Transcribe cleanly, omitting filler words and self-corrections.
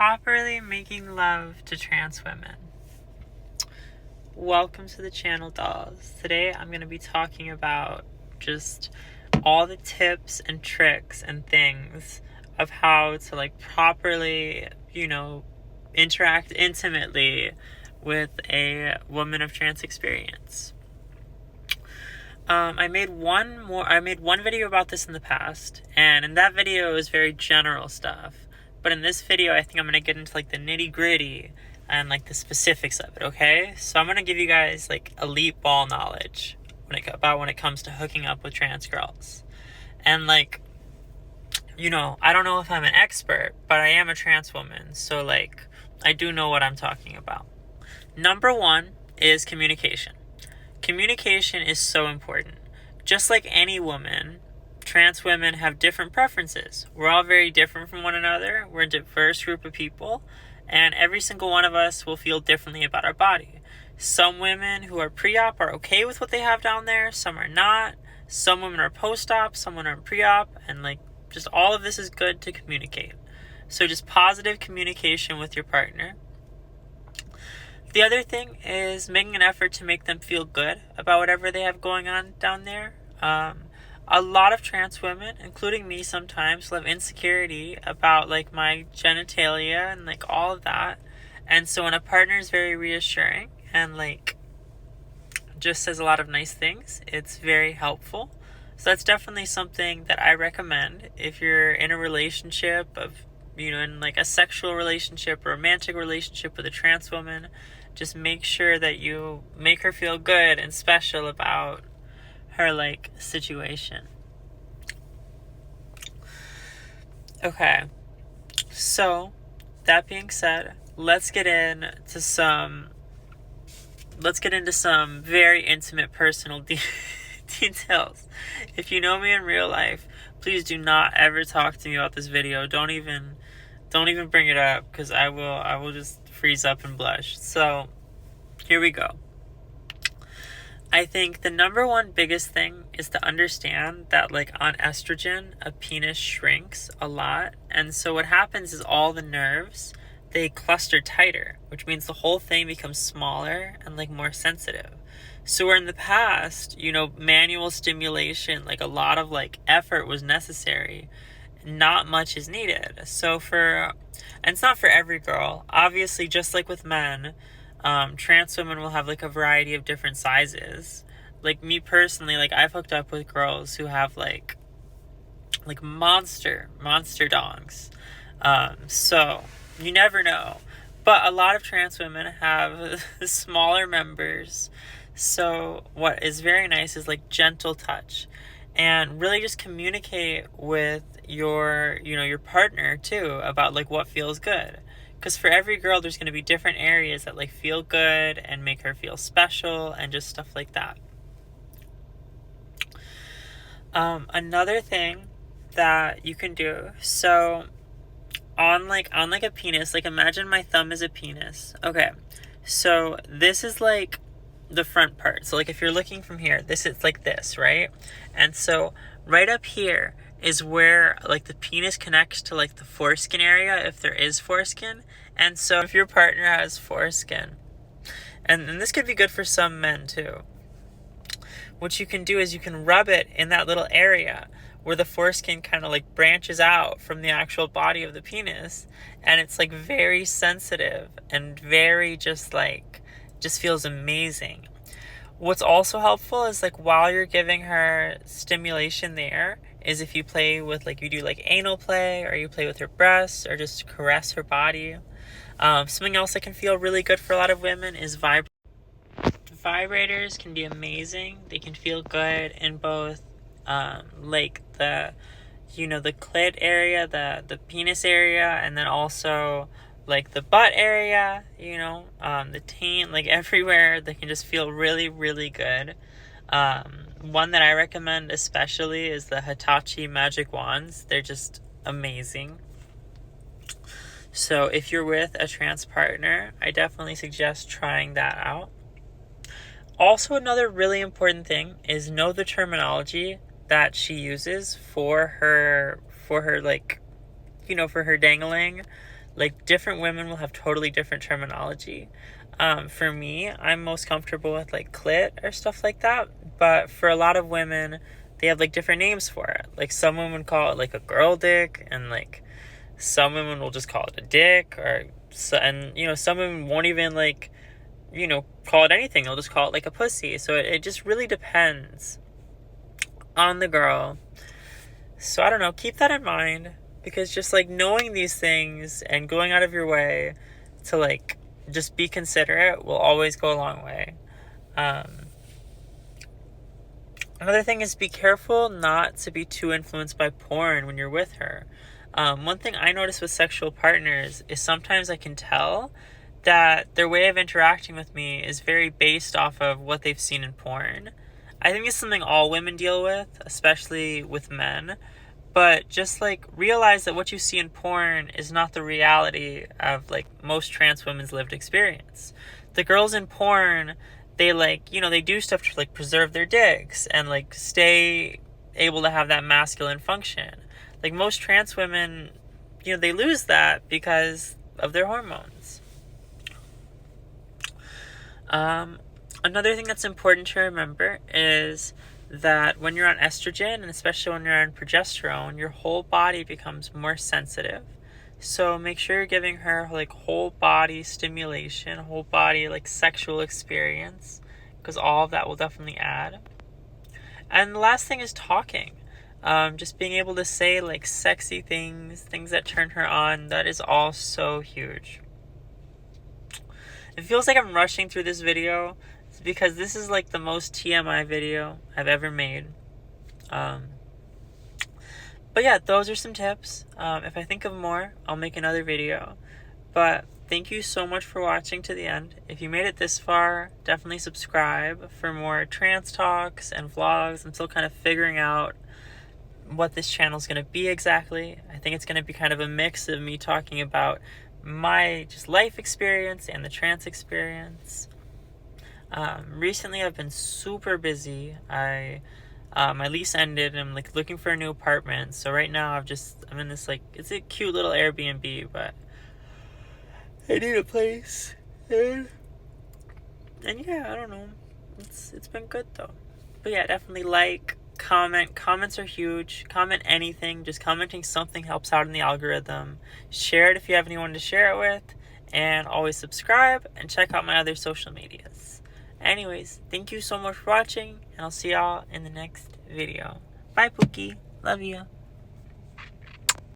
properly making love to trans women. Welcome to the channel, dolls. Today I'm going to be talking about just all the tips and tricks and things of how to properly, interact intimately with a woman of trans experience. I made one video about this in the past, and in that video it was very general stuff. But in this video, I think I'm gonna get into the nitty gritty and the specifics of it. Okay, so I'm gonna give you guys elite ball knowledge when it comes to hooking up with trans girls, and I don't know if I'm an expert, but I am a trans woman, so I do know what I'm talking about. Number one is communication. Communication is so important. Just like any woman, trans women have different preferences. We're all very different from one another. We're a diverse group of people, and every single one of us will feel differently about our body. Some women who are pre-op are okay with what they have down there, some are not. Some women are post-op, some women are pre-op, and just all of this is good to communicate. So just positive communication with your partner. The other thing is making an effort to make them feel good about whatever they have going on down there. A lot of trans women, including me sometimes, will have insecurity about my genitalia and all of that. And so when a partner is very reassuring and just says a lot of nice things, it's very helpful. So that's definitely something that I recommend if you're in a relationship in a sexual relationship, a romantic relationship with a trans woman. Just make sure that you make her feel good and special about her situation. Okay, so that being said, let's get into some very intimate personal details. If you know me in real life, please do not ever talk to me about this video. Don't even bring it up, because I will just freeze up and blush. So here we go. I think the number one biggest thing is to understand that on estrogen, a penis shrinks a lot. And so what happens is all the nerves, they cluster tighter, which means the whole thing becomes smaller and more sensitive. So where in the past, manual stimulation, a lot of effort was necessary, not much is needed. And it's not for every girl. Obviously, just like with men, trans women will have a variety of different sizes. Me personally, I've hooked up with girls who have monster dongs. So you never know. But a lot of trans women have smaller members. So what is very nice is gentle touch. And really just communicate with your partner too about what feels good. Because for every girl, there's going to be different areas that feel good and make her feel special and just stuff like that. Another thing that you can do, so on a penis, imagine my thumb is a penis. Okay, so this is the front part. So if you're looking from here, this is this, right? And so right up here is where the penis connects to the foreskin area, if there is foreskin. And so if your partner has foreskin, and this could be good for some men too, what you can do is you can rub it in that little area where the foreskin kind of branches out from the actual body of the penis, and it's very sensitive and very just feels amazing. What's also helpful is while you're giving her stimulation there, is if you play with you do anal play, or you play with her breasts, or just caress her body. Something else that can feel really good for a lot of women is vibrators can be amazing. They can feel good in both the clit area, the penis area, and then also the butt area, the taint, everywhere. They can just feel really, really good. One that I recommend especially is the Hitachi magic wands. They're just amazing. So if you're with a trans partner, I definitely suggest trying that out. Also, another really important thing is know the terminology that she uses for her for her dangling. Like, different women will have totally different terminology. For me, I'm most comfortable with like clit or stuff like that. But for a lot of women, they have like different names for it. Like, some women call it like a girl dick, and like some women will just call it a dick, or so, and some women won't even like call it anything. They'll just call it like a pussy. So it just really depends on the girl. So I don't know, keep that in mind, because just like knowing these things and going out of your way to like just be considerate will always go a long way. Another thing is, be careful not to be too influenced by porn when you're with her. One thing I notice with sexual partners is sometimes I can tell that their way of interacting with me is very based off of what they've seen in porn. I think it's something all women deal with, especially with men. But just like realize that what you see in porn is not the reality of like most trans women's lived experience. The girls in porn, they like, they do stuff to like preserve their dicks and like stay able to have that masculine function. Like, most trans women, they lose that because of their hormones. Another thing that's important to remember is that when you're on estrogen, and especially when you're on progesterone, your whole body becomes more sensitive. So make sure you're giving her like whole body stimulation, whole body like sexual experience, because all of that will definitely add. And the last thing is talking. Just being able to say like sexy things that turn her on, that is all so huge. It feels like I'm rushing through this video. It's because this is like the most TMI video I've ever made. But yeah, those are some tips. If I think of more, I'll make another video. But thank you so much for watching to the end. If you made it this far, definitely subscribe for more trans talks and vlogs. I'm still kind of figuring out what this channel is going to be exactly. I think it's going to be kind of a mix of me talking about my just life experience and the trans experience. Recently I've been super busy. My lease ended and I'm like looking for a new apartment. So right now I'm in this like, it's a cute little Airbnb, but I need a place. And yeah, I don't know. It's been good though. But yeah, definitely like, comment. Comments are huge. Comment anything. Just commenting something helps out in the algorithm. Share it if you have anyone to share it with. And always subscribe and check out my other social medias. Anyways, thank you so much for watching, and I'll see y'all in the next video. Bye, Pookie. Love you.